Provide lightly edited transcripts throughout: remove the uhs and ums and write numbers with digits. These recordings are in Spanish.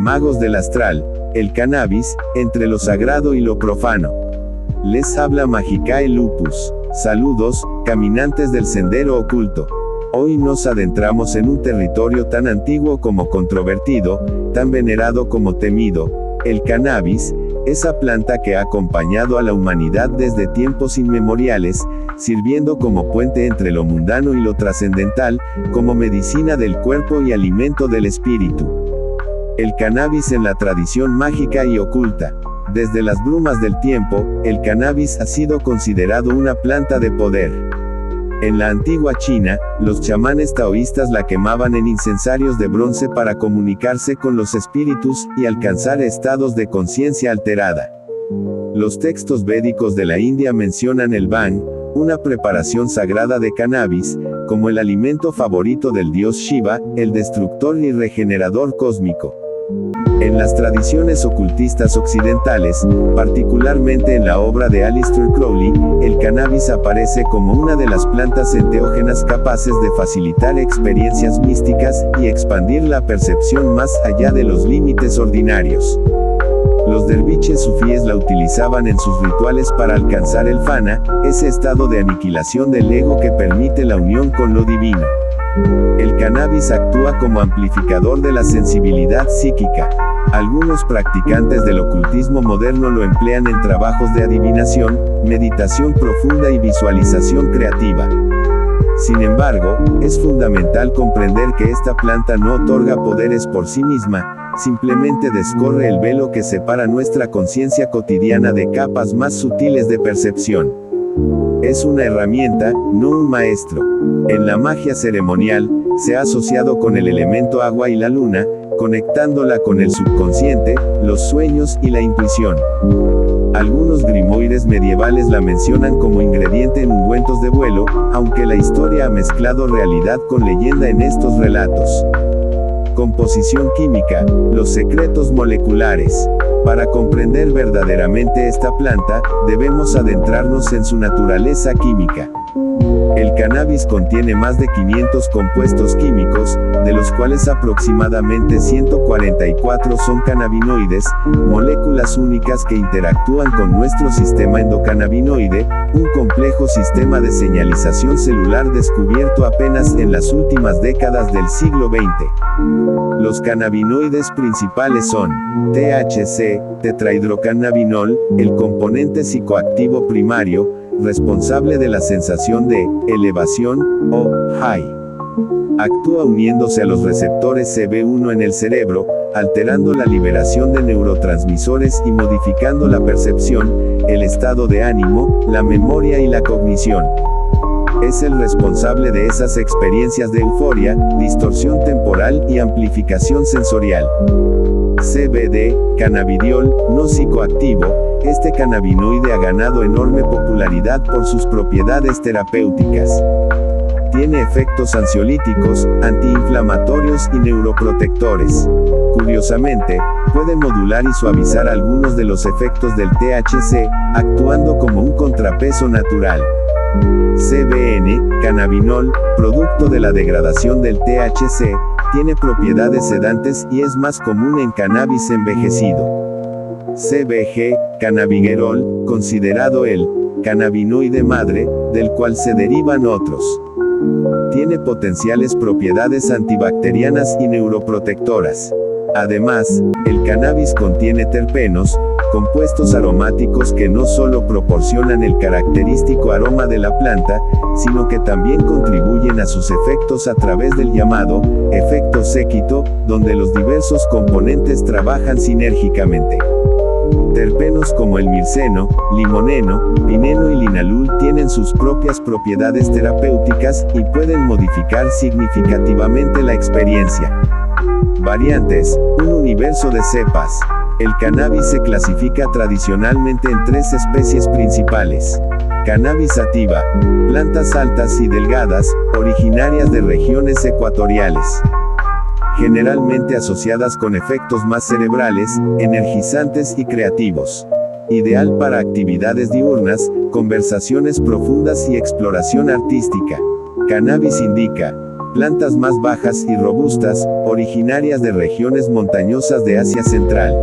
magos del astral, el cannabis, entre lo sagrado y lo profano. Les habla Magicae Lupus. Saludos, caminantes del sendero oculto. Hoy nos adentramos en un territorio tan antiguo como controvertido, tan venerado como temido, el cannabis, esa planta que ha acompañado a la humanidad desde tiempos inmemoriales, sirviendo como puente entre lo mundano y lo trascendental, como medicina del cuerpo y alimento del espíritu. El cannabis en la tradición mágica y oculta. Desde las brumas del tiempo, el cannabis ha sido considerado una planta de poder. En la antigua China, los chamanes taoístas la quemaban en incensarios de bronce para comunicarse con los espíritus y alcanzar estados de conciencia alterada. Los textos védicos de la India mencionan el bhang, una preparación sagrada de cannabis, como el alimento favorito del dios Shiva, el destructor y regenerador cósmico. En las tradiciones ocultistas occidentales, particularmente en la obra de Aleister Crowley, el cannabis aparece como una de las plantas enteógenas capaces de facilitar experiencias místicas y expandir la percepción más allá de los límites ordinarios. Los derviches sufíes la utilizaban en sus rituales para alcanzar el fana, ese estado de aniquilación del ego que permite la unión con lo divino. El cannabis actúa como amplificador de la sensibilidad psíquica. Algunos practicantes del ocultismo moderno lo emplean en trabajos de adivinación, meditación profunda y visualización creativa. Sin embargo, es fundamental comprender que esta planta no otorga poderes por sí misma, simplemente descorre el velo que separa nuestra conciencia cotidiana de capas más sutiles de percepción. Es una herramienta, no un maestro. En la magia ceremonial, se ha asociado con el elemento agua y la luna, conectándola con el subconsciente, los sueños y la intuición. Algunos grimoires medievales la mencionan como ingrediente en ungüentos de vuelo, aunque la historia ha mezclado realidad con leyenda en estos relatos. Composición química, los secretos moleculares. Para comprender verdaderamente esta planta, debemos adentrarnos en su naturaleza química. El cannabis contiene más de 500 compuestos químicos, de los cuales aproximadamente 144 son cannabinoides, moléculas únicas que interactúan con nuestro sistema endocannabinoide, un complejo sistema de señalización celular descubierto apenas en las últimas décadas del siglo XX. Los cannabinoides principales son THC, tetrahidrocannabinol, el componente psicoactivo primario, responsable de la sensación de elevación o high. Actúa uniéndose a los receptores CB1 en el cerebro, alterando la liberación de neurotransmisores y modificando la percepción, el estado de ánimo, la memoria y la cognición. Es el responsable de esas experiencias de euforia, distorsión temporal y amplificación sensorial. CBD, cannabidiol, no psicoactivo. Este cannabinoide ha ganado enorme popularidad por sus propiedades terapéuticas. Tiene efectos ansiolíticos, antiinflamatorios y neuroprotectores. Curiosamente, puede modular y suavizar algunos de los efectos del THC, actuando como un contrapeso natural. CBN, cannabinol, producto de la degradación del THC, tiene propiedades sedantes y es más común en cannabis envejecido. CBG, cannabigerol, considerado el cannabinoide madre, del cual se derivan otros. Tiene potenciales propiedades antibacterianas y neuroprotectoras. Además, el cannabis contiene terpenos, compuestos aromáticos que no solo proporcionan el característico aroma de la planta, sino que también contribuyen a sus efectos a través del llamado efecto séquito, donde los diversos componentes trabajan sinérgicamente. Terpenos como el mirceno, limoneno, pineno y linalol tienen sus propias propiedades terapéuticas y pueden modificar significativamente la experiencia. Variantes, un universo de cepas. El cannabis se clasifica tradicionalmente en 3 especies principales. Cannabis sativa, plantas altas y delgadas, originarias de regiones ecuatoriales. Generalmente asociadas con efectos más cerebrales, energizantes y creativos. Ideal para actividades diurnas, conversaciones profundas y exploración artística. Cannabis indica, plantas más bajas y robustas, originarias de regiones montañosas de Asia Central.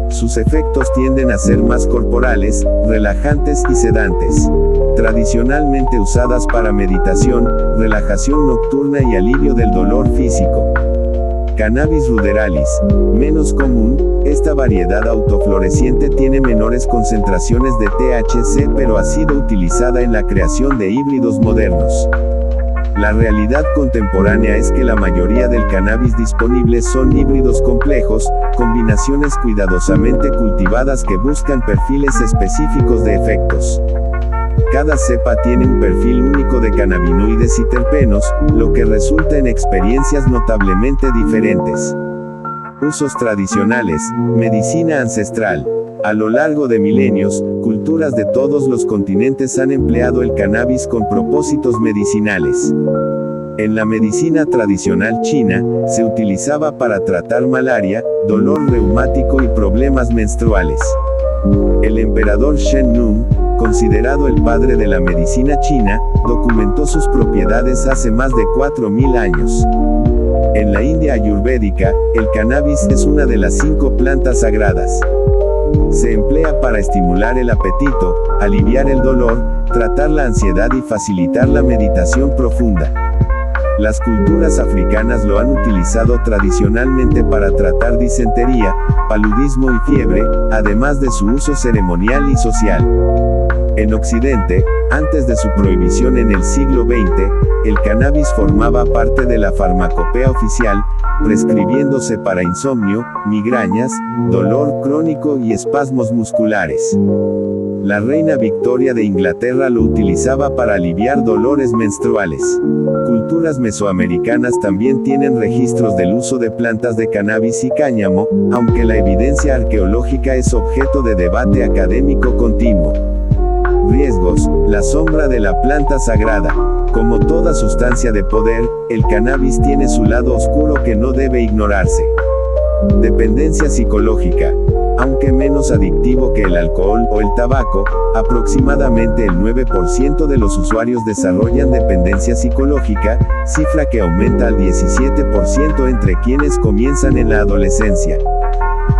Sus efectos tienden a ser más corporales, relajantes y sedantes. Tradicionalmente usadas para meditación, relajación nocturna y alivio del dolor físico. Cannabis ruderalis, menos común, esta variedad autofloreciente tiene menores concentraciones de THC pero ha sido utilizada en la creación de híbridos modernos. La realidad contemporánea es que la mayoría del cannabis disponible son híbridos complejos, combinaciones cuidadosamente cultivadas que buscan perfiles específicos de efectos. Cada cepa tiene un perfil único de cannabinoides y terpenos, lo que resulta en experiencias notablemente diferentes. Usos tradicionales, medicina ancestral. A lo largo de milenios, culturas de todos los continentes han empleado el cannabis con propósitos medicinales. En la medicina tradicional china, se utilizaba para tratar malaria, dolor reumático y problemas menstruales. El emperador Shen Nung, considerado el padre de la medicina china, documentó sus propiedades hace más de 4000 años. En la India ayurvédica, el cannabis es una de las 5 plantas sagradas. Se emplea para estimular el apetito, aliviar el dolor, tratar la ansiedad y facilitar la meditación profunda. Las culturas africanas lo han utilizado tradicionalmente para tratar disentería, paludismo y fiebre, además de su uso ceremonial y social. En Occidente, antes de su prohibición en el siglo XX, el cannabis formaba parte de la farmacopea oficial, prescribiéndose para insomnio, migrañas, dolor crónico y espasmos musculares. La reina Victoria de Inglaterra lo utilizaba para aliviar dolores menstruales. Culturas mesoamericanas también tienen registros del uso de plantas de cannabis y cáñamo, aunque la evidencia arqueológica es objeto de debate académico continuo. Riesgos, la sombra de la planta sagrada. Como toda sustancia de poder, el cannabis tiene su lado oscuro que no debe ignorarse. Dependencia psicológica. Aunque menos adictivo que el alcohol o el tabaco, aproximadamente el 9% de los usuarios desarrollan dependencia psicológica, cifra que aumenta al 17% entre quienes comienzan en la adolescencia.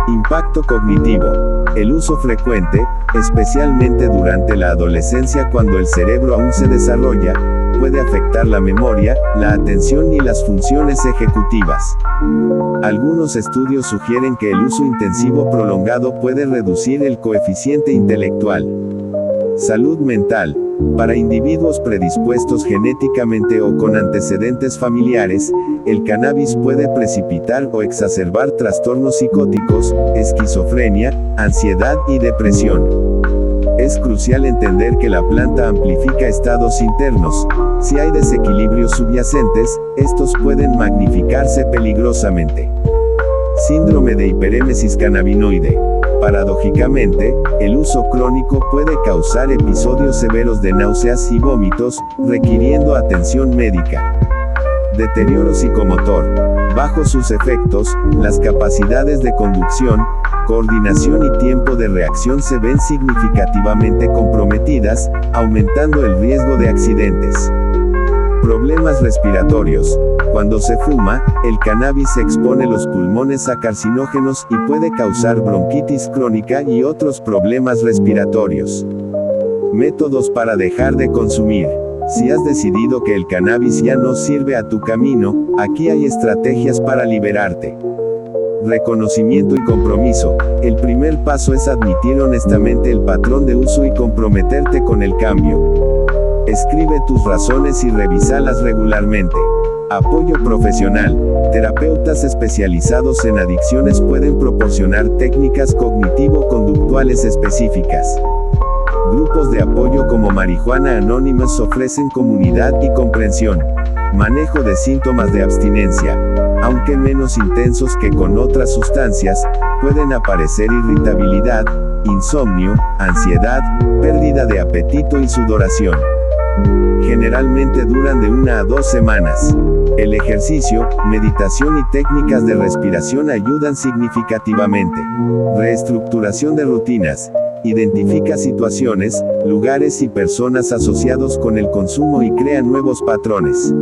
Impacto cognitivo. El uso frecuente, especialmente durante la adolescencia cuando el cerebro aún se desarrolla, puede afectar la memoria, la atención y las funciones ejecutivas. Algunos estudios sugieren que el uso intensivo prolongado puede reducir el coeficiente intelectual. Salud mental. Para individuos predispuestos genéticamente o con antecedentes familiares, el cannabis puede precipitar o exacerbar trastornos psicóticos, esquizofrenia, ansiedad y depresión. Es crucial entender que la planta amplifica estados internos. Si hay desequilibrios subyacentes, estos pueden magnificarse peligrosamente. Síndrome de hiperémesis cannabinoide. Paradójicamente, el uso crónico puede causar episodios severos de náuseas y vómitos, requiriendo atención médica. Deterioro psicomotor. Bajo sus efectos, las capacidades de conducción, coordinación y tiempo de reacción se ven significativamente comprometidas, aumentando el riesgo de accidentes. Problemas respiratorios. Cuando se fuma, el cannabis expone los pulmones a carcinógenos y puede causar bronquitis crónica y otros problemas respiratorios. Métodos para dejar de consumir. Si has decidido que el cannabis ya no sirve a tu camino, aquí hay estrategias para liberarte. Reconocimiento y compromiso. El primer paso es admitir honestamente el patrón de uso y comprometerte con el cambio. Escribe tus razones y revísalas regularmente. Apoyo profesional. Terapeutas especializados en adicciones pueden proporcionar técnicas cognitivo-conductuales específicas. Grupos de apoyo como Marihuana Anonymous ofrecen comunidad y comprensión. Manejo de síntomas de abstinencia. Aunque menos intensos que con otras sustancias, pueden aparecer irritabilidad, insomnio, ansiedad, pérdida de apetito y sudoración. Generalmente duran de 1 a 2 semanas. El ejercicio, meditación y técnicas de respiración ayudan significativamente. Reestructuración de rutinas. Identifica situaciones, lugares y personas asociados con el consumo y crea nuevos patrones.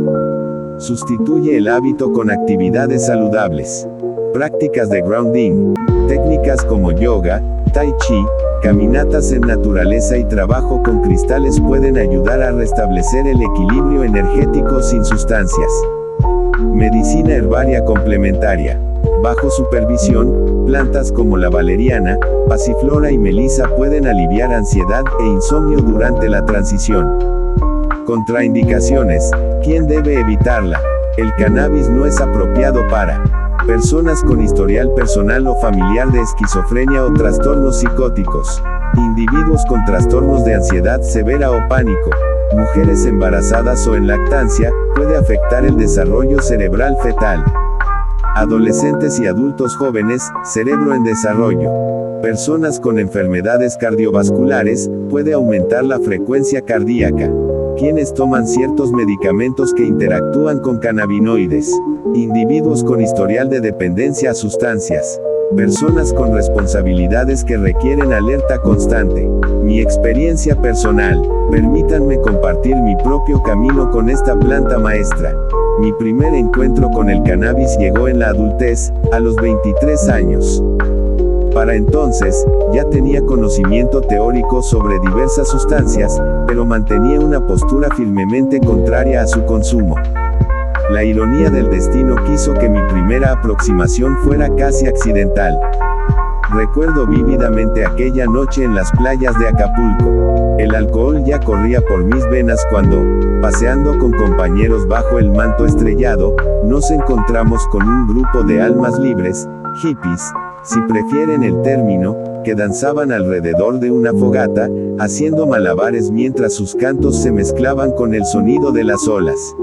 Sustituye el hábito con actividades saludables. Prácticas de grounding. Técnicas como yoga, tai chi, caminatas en naturaleza y trabajo con cristales pueden ayudar a restablecer el equilibrio energético sin sustancias. Medicina herbaria complementaria. Bajo supervisión, plantas como la valeriana, pasiflora y melisa pueden aliviar ansiedad e insomnio durante la transición. Contraindicaciones. ¿Quién debe evitarla? El cannabis no es apropiado para personas con historial personal o familiar de esquizofrenia o trastornos psicóticos, individuos con trastornos de ansiedad severa o pánico, mujeres embarazadas o en lactancia, puede afectar el desarrollo cerebral fetal. Adolescentes y adultos jóvenes, cerebro en desarrollo. Personas con enfermedades cardiovasculares, puede aumentar la frecuencia cardíaca. Quienes toman ciertos medicamentos que interactúan con cannabinoides. Individuos con historial de dependencia a sustancias. Personas con responsabilidades que requieren alerta constante. Mi experiencia personal. Permítanme compartir mi propio camino con esta planta maestra. Mi primer encuentro con el cannabis llegó en la adultez, a los 23 años. Para entonces, ya tenía conocimiento teórico sobre diversas sustancias, pero mantenía una postura firmemente contraria a su consumo. La ironía del destino quiso que mi primera aproximación fuera casi accidental. Recuerdo vívidamente aquella noche en las playas de Acapulco. El alcohol ya corría por mis venas cuando, paseando con compañeros bajo el manto estrellado, nos encontramos con un grupo de almas libres, hippies, si prefieren el término, que danzaban alrededor de una fogata, haciendo malabares mientras sus cantos se mezclaban con el sonido de las olas.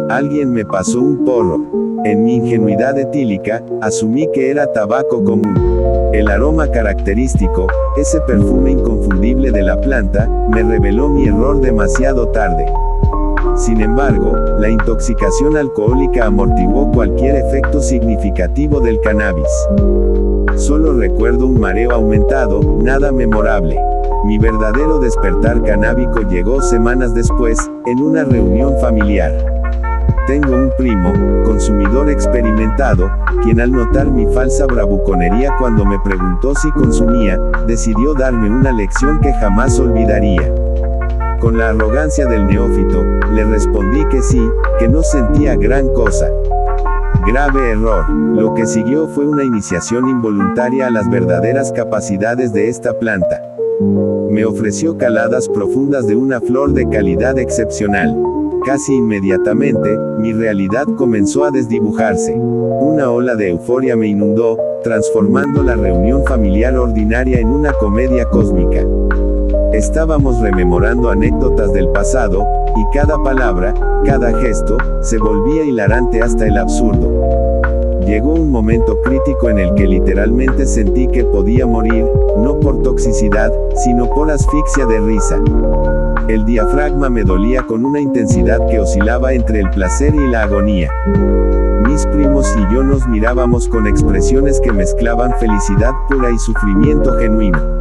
Alguien me pasó un porro. En mi ingenuidad etílica, asumí que era tabaco común. El aroma característico, ese perfume inconfundible de la planta, me reveló mi error demasiado tarde. Sin embargo, la intoxicación alcohólica amortiguó cualquier efecto significativo del cannabis. Solo recuerdo un mareo aumentado, nada memorable. Mi verdadero despertar canábico llegó semanas después, en una reunión familiar. Tengo un primo, consumidor experimentado, quien al notar mi falsa bravuconería cuando me preguntó si consumía, decidió darme una lección que jamás olvidaría. Con la arrogancia del neófito, le respondí que sí, que no sentía gran cosa. Grave error. Lo que siguió fue una iniciación involuntaria a las verdaderas capacidades de esta planta. Me ofreció caladas profundas de una flor de calidad excepcional. Casi inmediatamente, mi realidad comenzó a desdibujarse. Una ola de euforia me inundó, transformando la reunión familiar ordinaria en una comedia cósmica. Estábamos rememorando anécdotas del pasado, y cada palabra, cada gesto, se volvía hilarante hasta el absurdo. Llegó un momento crítico en el que literalmente sentí que podía morir, no por toxicidad, sino por asfixia de risa. El diafragma me dolía con una intensidad que oscilaba entre el placer y la agonía. Mis primos y yo nos mirábamos con expresiones que mezclaban felicidad pura y sufrimiento genuino.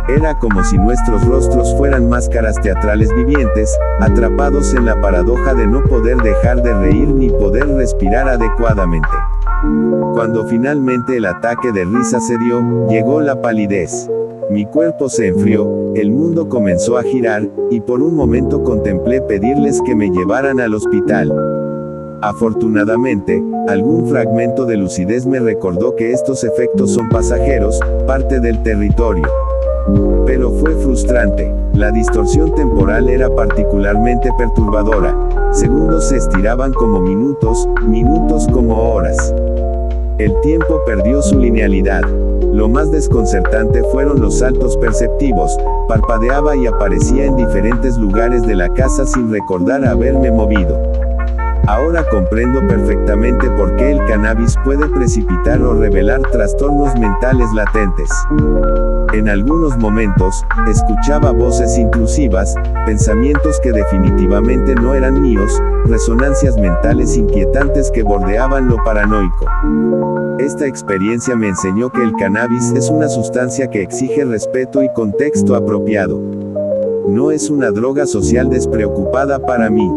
Era como si nuestros rostros fueran máscaras teatrales vivientes, atrapados en la paradoja de no poder dejar de reír ni poder respirar adecuadamente. Cuando finalmente el ataque de risa se dio, llegó la palidez. Mi cuerpo se enfrió, el mundo comenzó a girar, y por un momento contemplé pedirles que me llevaran al hospital. Afortunadamente, algún fragmento de lucidez me recordó que estos efectos son pasajeros, parte del territorio. Pero fue frustrante. La distorsión temporal era particularmente perturbadora. Segundos se estiraban como minutos, minutos como horas. El tiempo perdió su linealidad. Lo más desconcertante fueron los saltos perceptivos. Parpadeaba y aparecía en diferentes lugares de la casa sin recordar haberme movido. Ahora comprendo perfectamente por qué el cannabis puede precipitar o revelar trastornos mentales latentes. En algunos momentos, escuchaba voces intrusivas, pensamientos que definitivamente no eran míos, resonancias mentales inquietantes que bordeaban lo paranoico. Esta experiencia me enseñó que el cannabis es una sustancia que exige respeto y contexto apropiado. No es una droga social despreocupada para mí.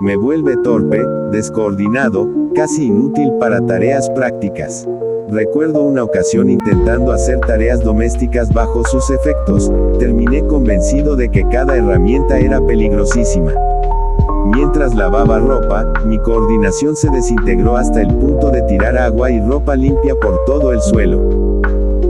Me vuelve torpe, descoordinado, casi inútil para tareas prácticas. Recuerdo una ocasión intentando hacer tareas domésticas bajo sus efectos, terminé convencido de que cada herramienta era peligrosísima. Mientras lavaba ropa, mi coordinación se desintegró hasta el punto de tirar agua y ropa limpia por todo el suelo.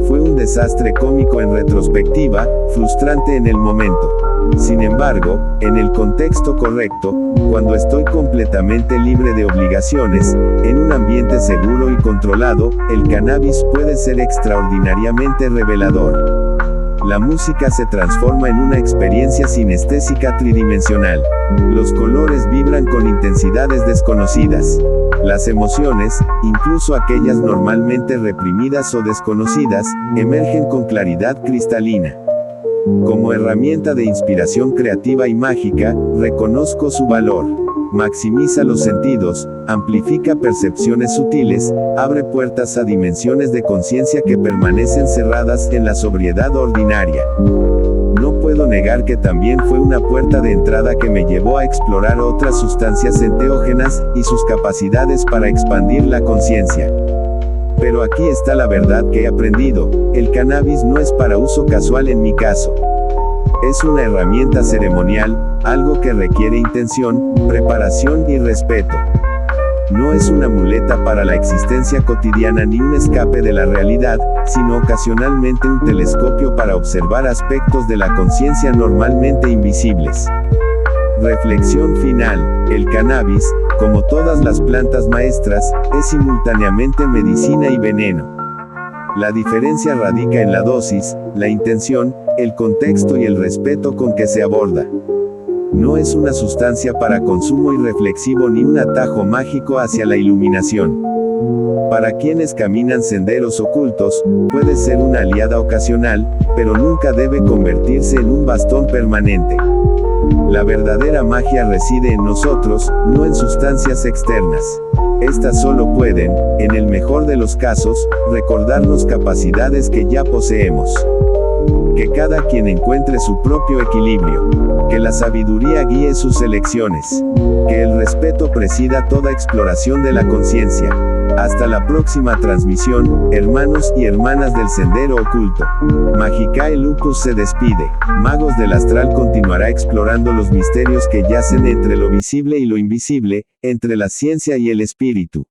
Fue un desastre cómico en retrospectiva, frustrante en el momento. Sin embargo, en el contexto correcto, cuando estoy completamente libre de obligaciones, en un ambiente seguro y controlado, el cannabis puede ser extraordinariamente revelador. La música se transforma en una experiencia sinestésica tridimensional. Los colores vibran con intensidades desconocidas. Las emociones, incluso aquellas normalmente reprimidas o desconocidas, emergen con claridad cristalina. Como herramienta de inspiración creativa y mágica, reconozco su valor. Maximiza los sentidos, amplifica percepciones sutiles, abre puertas a dimensiones de conciencia que permanecen cerradas en la sobriedad ordinaria. No puedo negar que también fue una puerta de entrada que me llevó a explorar otras sustancias enteógenas y sus capacidades para expandir la conciencia. Pero aquí está la verdad que he aprendido: el cannabis no es para uso casual en mi caso. Es una herramienta ceremonial, algo que requiere intención, preparación y respeto. No es una muleta para la existencia cotidiana ni un escape de la realidad, sino ocasionalmente un telescopio para observar aspectos de la conciencia normalmente invisibles. Reflexión final: el cannabis, como todas las plantas maestras, es simultáneamente medicina y veneno. La diferencia radica en la dosis, la intención, el contexto y el respeto con que se aborda. No es una sustancia para consumo irreflexivo ni un atajo mágico hacia la iluminación. Para quienes caminan senderos ocultos, puede ser una aliada ocasional, pero nunca debe convertirse en un bastón permanente. La verdadera magia reside en nosotros, no en sustancias externas. Estas solo pueden, en el mejor de los casos, recordarnos capacidades que ya poseemos. Que cada quien encuentre su propio equilibrio. Que la sabiduría guíe sus elecciones. Que el respeto presida toda exploración de la conciencia. Hasta la próxima transmisión, hermanos y hermanas del Sendero Oculto. Magicae Lupus se despide. Magos del Astral continuará explorando los misterios que yacen entre lo visible y lo invisible, entre la ciencia y el espíritu.